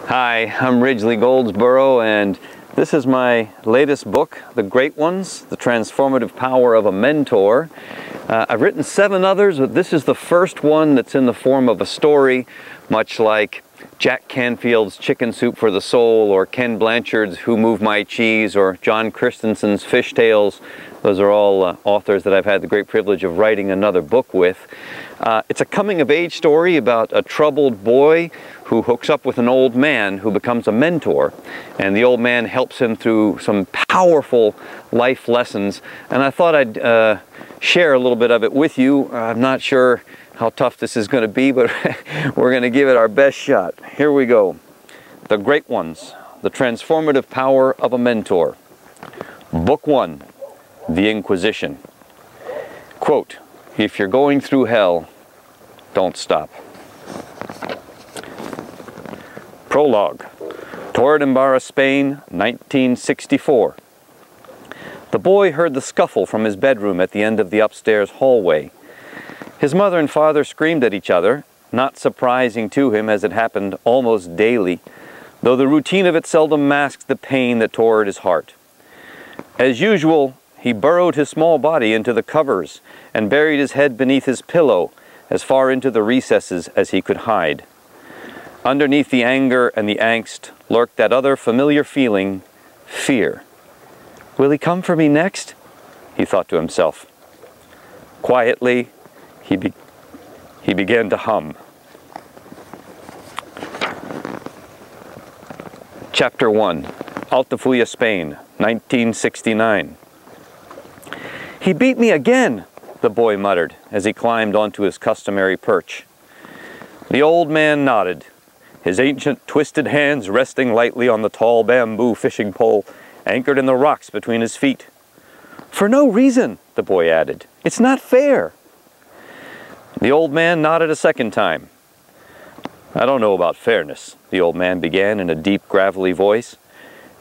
Hi, I'm Ridgely Goldsboro, and this is my latest book, The Great Ones, The Transformative Power of a Mentor. I've written 7 others, but this is the first one that's in the form of a story, much like Jack Canfield's Chicken Soup for the Soul, or Ken Blanchard's Who Moved My Cheese, or John Christensen's Fish Tales. Those are all authors that I've had the great privilege of writing another book with. It's a coming-of-age story about a troubled boy who hooks up with an old man who becomes a mentor, and the old man helps him through some powerful life lessons, and I thought I'd share a little bit of it with you. I'm not sure how tough this is going to be, but we're going to give it our best shot. Here we go. The Great Ones, The Transformative Power of a Mentor. Book 1, The Inquisition. Quote, "If you're going through hell, don't stop." Prologue. Torredembarra, Spain, 1964. The boy heard the scuffle from his bedroom at the end of the upstairs hallway. His mother and father screamed at each other, not surprising to him as it happened almost daily, though the routine of it seldom masked the pain that tore at his heart. As usual, he burrowed his small body into the covers and buried his head beneath his pillow as far into the recesses as he could hide. Underneath the anger and the angst lurked that other familiar feeling, fear. "Will he come for me next?" he thought to himself. Quietly, he began to hum. Chapter 1, Altafulla, Spain, 1969. "He beat me again," the boy muttered as he climbed onto his customary perch. The old man nodded, his ancient twisted hands resting lightly on the tall bamboo fishing pole anchored in the rocks between his feet. "For no reason," the boy added. "It's not fair." The old man nodded a second time. "I don't know about fairness," the old man began in a deep, gravelly voice.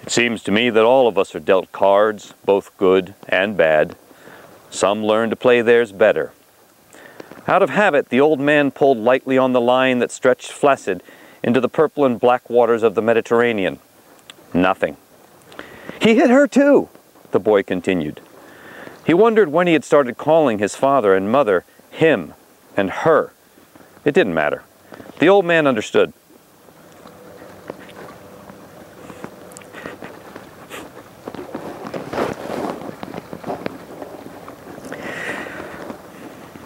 "It seems to me that all of us are dealt cards, both good and bad. Some learn to play theirs better." Out of habit, the old man pulled lightly on the line that stretched flaccid into the purple and black waters of the Mediterranean. Nothing. "He hit her too," the boy continued. He wondered when he had started calling his father and mother him and her. It didn't matter. The old man understood.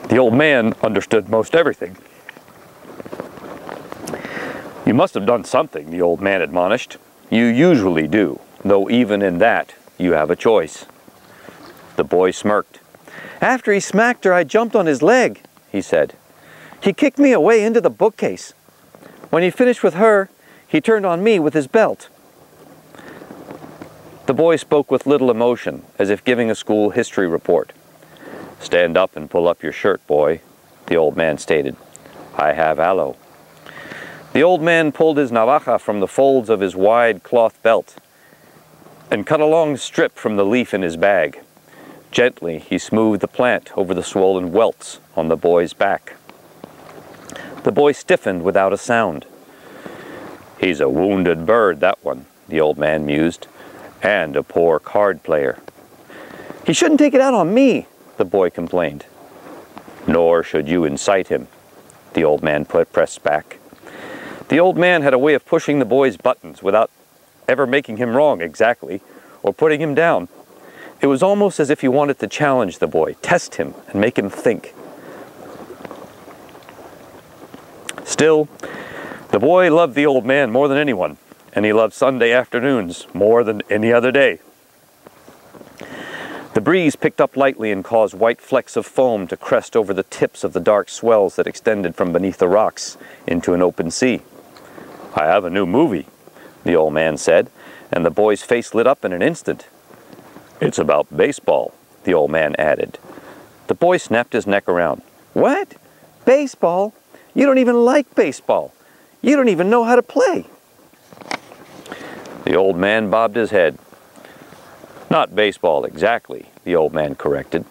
The old man understood most everything. "You must have done something," the old man admonished. "You usually do, though even in that you have a choice." The boy smirked. "After he smacked her, I jumped on his leg," he said. "He kicked me away into the bookcase. When he finished with her, he turned on me with his belt." The boy spoke with little emotion, as if giving a school history report. "Stand up and pull up your shirt, boy," the old man stated. "I have aloe." The old man pulled his navaja from the folds of his wide cloth belt and cut a long strip from the leaf in his bag. Gently, he smoothed the plant over the swollen welts on the boy's back. The boy stiffened without a sound. "He's a wounded bird, that one," the old man mused, "and a poor card player." "He shouldn't take it out on me," the boy complained. "Nor should you incite him," the old man pressed back. The old man had a way of pushing the boy's buttons without ever making him wrong exactly, or putting him down. It was almost as if he wanted to challenge the boy, test him, and make him think. Still, the boy loved the old man more than anyone, and he loved Sunday afternoons more than any other day. The breeze picked up lightly and caused white flecks of foam to crest over the tips of the dark swells that extended from beneath the rocks into an open sea. "I have a new movie," the old man said, and the boy's face lit up in an instant. "It's about baseball," the old man added. The boy snapped his neck around. "What? Baseball? You don't even like baseball. You don't even know how to play." The old man bobbed his head. "Not baseball exactly," the old man corrected.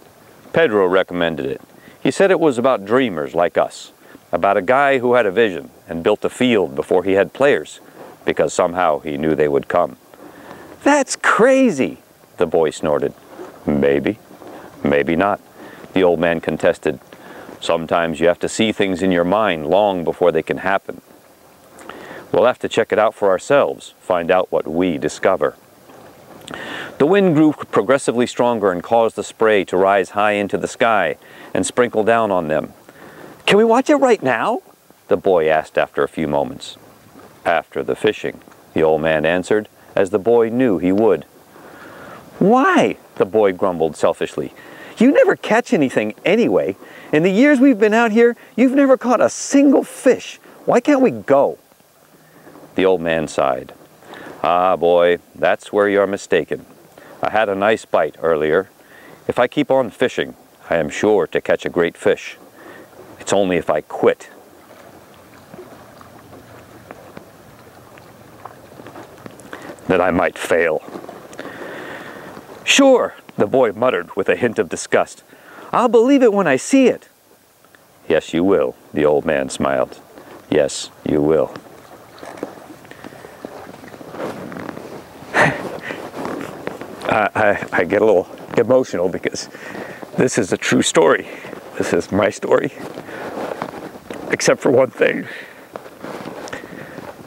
"Pedro recommended it. He said it was about dreamers like us, about a guy who had a vision and built a field before he had players. because somehow he knew they would come. "That's crazy," the boy snorted. "Maybe, maybe not," the old man contested. "Sometimes you have to see things in your mind long before they can happen. We'll have to check it out for ourselves, find out what we discover." The wind grew progressively stronger and caused the spray to rise high into the sky and sprinkle down on them. "Can we watch it right now?" the boy asked after a few moments. "After the fishing," the old man answered, as the boy knew he would. "Why?" the boy grumbled selfishly. "You never catch anything anyway. In the years we've been out here, you've never caught a single fish. Why can't we go?" The old man sighed. "Ah, boy, that's where you're mistaken. I had a nice bite earlier. If I keep on fishing, I am sure to catch a great fish. It's only if I quit that I might fail." "Sure," the boy muttered with a hint of disgust. "I'll believe it when I see it." "Yes, you will," the old man smiled. "Yes, you will." I get a little emotional because this is a true story. This is my story. Except for one thing.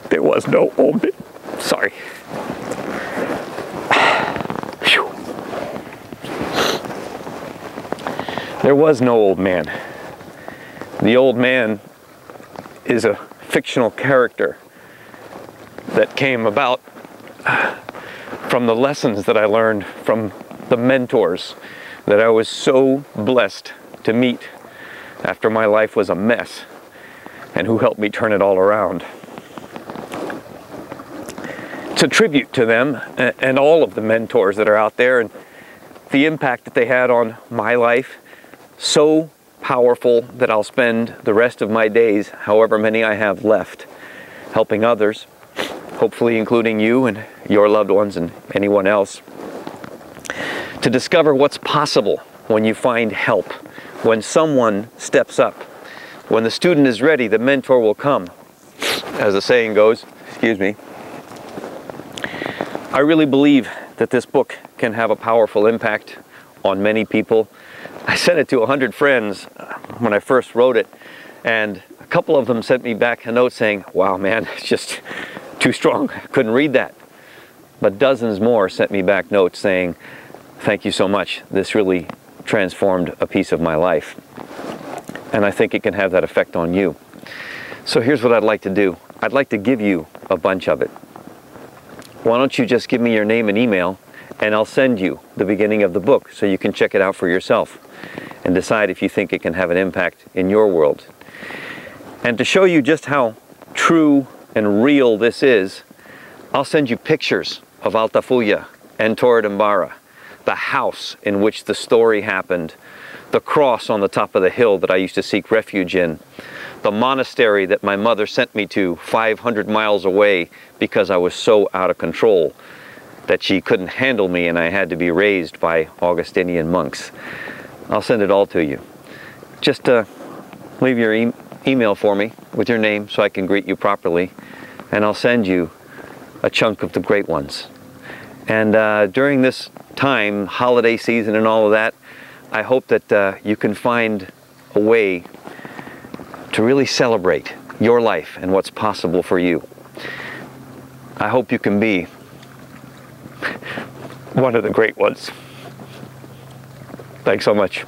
There was no old man. Sorry. There was no old man. The old man is a fictional character that came about from the lessons that I learned from the mentors that I was so blessed to meet after my life was a mess, and who helped me turn it all around. It's a tribute to them and all of the mentors that are out there, and the impact that they had on my life, so powerful that I'll spend the rest of my days, however many I have left, helping others, hopefully including you and your loved ones and anyone else, to discover what's possible when you find help, when someone steps up. When the student is ready, the mentor will come, as the saying goes. Excuse me. I really believe that this book can have a powerful impact on many people. I sent it to 100 friends when I first wrote it, and a couple of them sent me back a note saying, "Wow, man, it's just too strong. I couldn't read that." But dozens more sent me back notes saying, "Thank you so much. This really transformed a piece of my life." And I think it can have that effect on you. So here's what I'd like to do. I'd like to give you a bunch of it. Why don't you just give me your name and email, and I'll send you the beginning of the book so you can check it out for yourself and decide if you think it can have an impact in your world. And to show you just how true and real this is, I'll send you pictures of Altafulla and Torredembarra, the house in which the story happened, the cross on the top of the hill that I used to seek refuge in, the monastery that my mother sent me to 500 miles away because I was so out of control that she couldn't handle me and I had to be raised by Augustinian monks. I'll send it all to you. Just leave your email for me with your name so I can greet you properly, and I'll send you a chunk of the great ones. And during this time, holiday season and all of that, I hope that you can find a way to really celebrate your life and what's possible for you. I hope you can be one of the great ones. Thanks so much.